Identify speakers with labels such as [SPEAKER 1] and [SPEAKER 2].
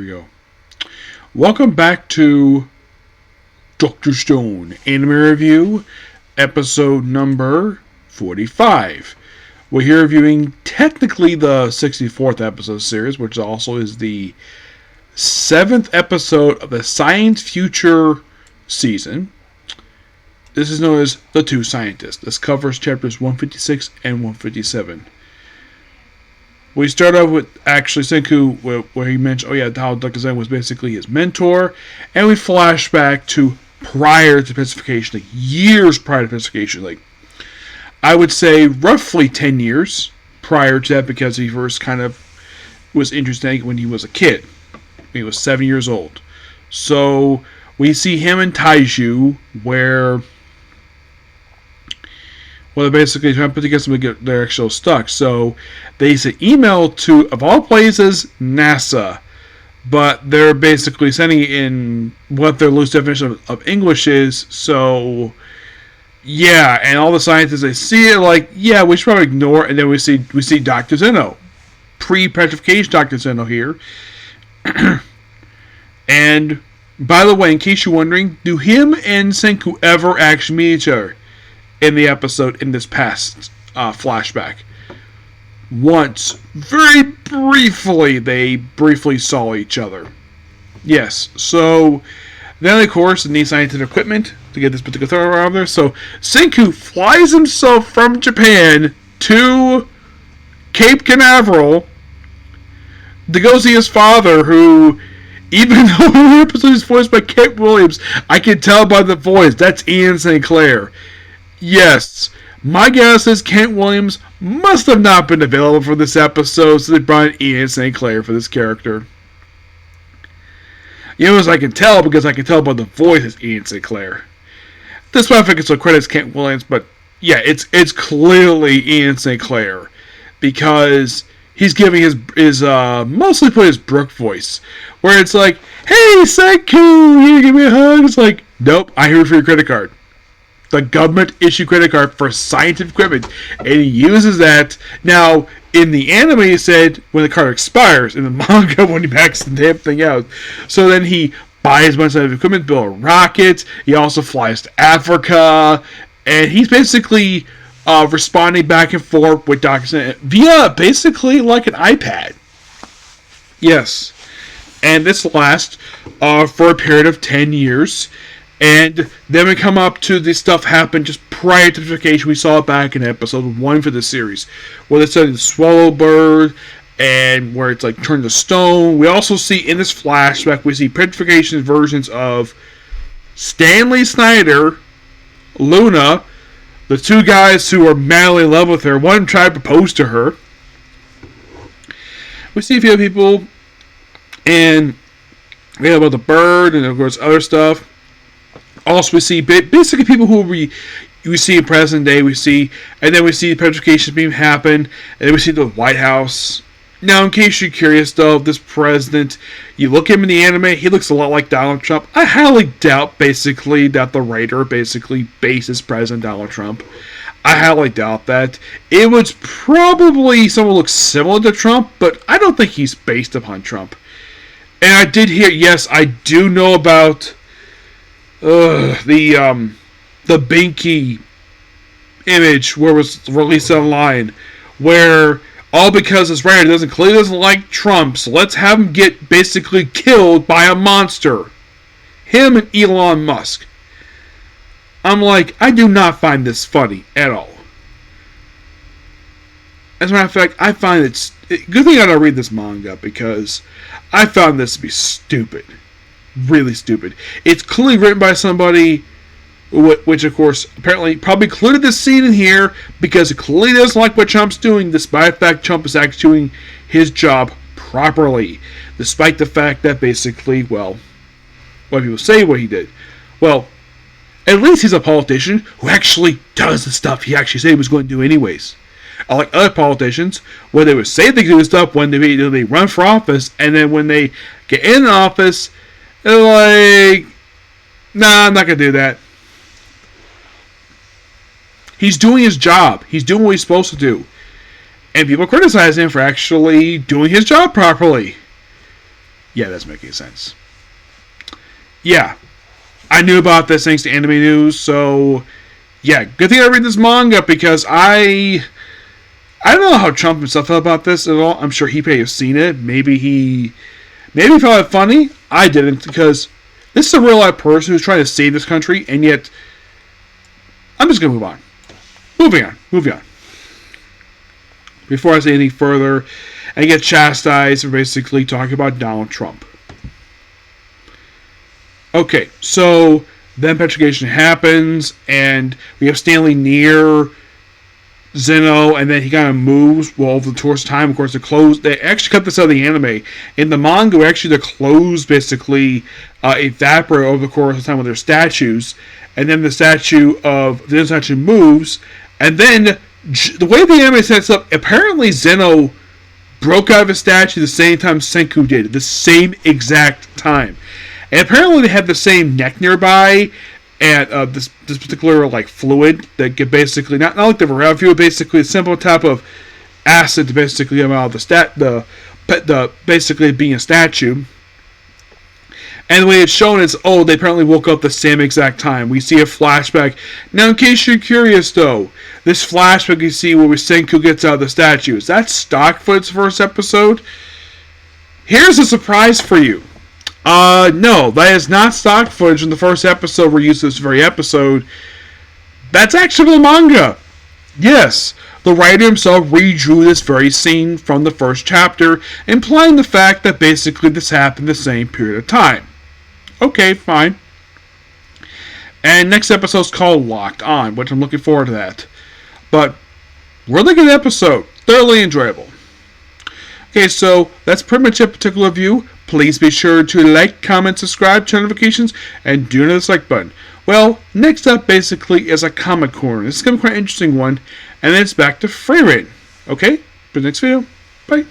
[SPEAKER 1] we go. Welcome back to Dr. Stone Anime Review, episode number 45. We're here reviewing technically the 64th episode series, which also is the 7th episode of the Science Future season. This is known as The Two Scientists. This covers chapters 156 and 157. We start off with actually Senku, where he mentioned, how Dr. Zen was basically his mentor, and we flash back to prior to pacification, like years prior to pacification, like I would say roughly 10 years prior to that, because he first kind of was interested when he was a kid. He was 7 years old. So we see him and Taiju, where they're basically trying to put together something to get their actual stuck. So they send email to, of all places, NASA. But they're basically sending it in what their loose definition of English is. So, yeah, and all the scientists, they see it like, yeah, we should probably ignore it. And then we see Dr. Zeno. Pre-petrification Dr. Zeno here. And, by the way, in case you're wondering, do him and Senku ever actually meet each other? In the episode, in this past flashback. Once, very briefly, they briefly saw each other. Yes, so then of course they need scientific equipment to get this particular thing around there. So Senku flies himself from Japan to Cape Canaveral to go see his father, who, even though the episode is voiced by Kent Williams, I can tell by the voice that's Ian St. Clair. Yes, my guess is Kent Williams must have not been available for this episode, so they brought in Ian St. Clair for this character. As I can tell, because I can tell by the voice it's Ian St. Clair. This one I think it's so credits Kent Williams, but yeah, it's clearly Ian St. Clair, because he's giving his mostly put his Brooke voice, where it's like, "Hey Senku, you give me a hug." It's like, "Nope, I hear for your credit card." The government issue credit card for scientific equipment, and he uses that. Now, in the anime, he said when the card expires. In the manga, when he backs the damn thing out. So then he buys a bunch of equipment, builds rockets. He also flies to Africa, and he's basically responding back and forth with Dr. Zen via basically like an iPad. Yes, and this lasts for a period of 10 years. And then we come up to this stuff happened just prior to petrification. We saw it back in episode 1 for the series, where they studied the swallow bird, and where it's like turned to stone. We also see in this flashback, we see petrification versions of Stanley Snyder, Luna, the two guys who are madly in love with her. One tried to propose to her. We see a few people, and we have about the bird, and of course other stuff. Also, we see basically people who we see in present day. We see, and then we see the petrification being happen, and then we see the White House. Now, in case you're curious, though, this president, you look at him in the anime, he looks a lot like Donald Trump. I highly doubt, basically, that the writer basically bases President Donald Trump. I highly doubt that. It was probably someone who looks similar to Trump, but I don't think he's based upon Trump. And I did hear, yes, I do know about the Binky image where it was released online, where all because this writer clearly doesn't like Trump, so let's have him get basically killed by a monster. Him and Elon Musk. I'm like, I do not find this funny at all. As a matter of fact, I find good thing I don't read this manga, because I found this to be stupid. Really stupid. It's clearly written by somebody which, of course, apparently probably included this scene in here because it clearly doesn't like what Trump's doing, despite the fact Trump is actually doing his job properly. Despite the fact that basically, well, what people say what he did. Well, at least he's a politician who actually does the stuff he actually said he was going to do anyways. Unlike other politicians, where they would say they do stuff when they run for office, and then when they get in office, they're like, nah, I'm not going to do that. He's doing his job. He's doing what he's supposed to do. And people criticize him for actually doing his job properly. Yeah, that's making sense. Yeah, I knew about this thanks to Anime News, so yeah, good thing I read this manga because I don't know how Trump himself felt about this at all. I'm sure he may have seen it. Maybe he found it funny. I didn't because this is a real life person who's trying to save this country, and yet I'm just gonna move on. Moving on. Before I say anything further, I get chastised for basically talking about Donald Trump. Okay, so then petrification happens, and we have Stanley near Zeno, and then he kind of moves over the course of time. Of course, they actually cut this out of the anime. In the manga, actually, the clothes basically evaporate over the course of time with their statues, and then the statue moves, and then the way the anime sets up, apparently Zeno broke out of his statue the same time Senku did, the same exact time. And apparently they had the same neck nearby, and this particular like fluid that could basically not like the Varel fuel, basically a simple type of acid to basically come out of the basically being a statue. And the way it's shown is, they apparently woke up the same exact time. We see a flashback. Now, in case you're curious, though, this flashback you see where Senku gets out of the statue, is that stock footage first episode? Here's a surprise for you. No, that is not stock footage in the first episode we used this very episode. That's actually the manga. Yes, the writer himself redrew this very scene from the first chapter, implying the fact that basically this happened the same period of time. Okay, fine. And next episode is called Locked On, which I'm looking forward to that. But, really good episode. Thoroughly enjoyable. Okay, so that's pretty much a particular review. Please be sure to like, comment, subscribe, turn notifications, and do the dislike button. Well, next up basically is a comic corner. This is going to be quite an interesting one, and then it's back to Free Reign. Okay, for the next video, bye.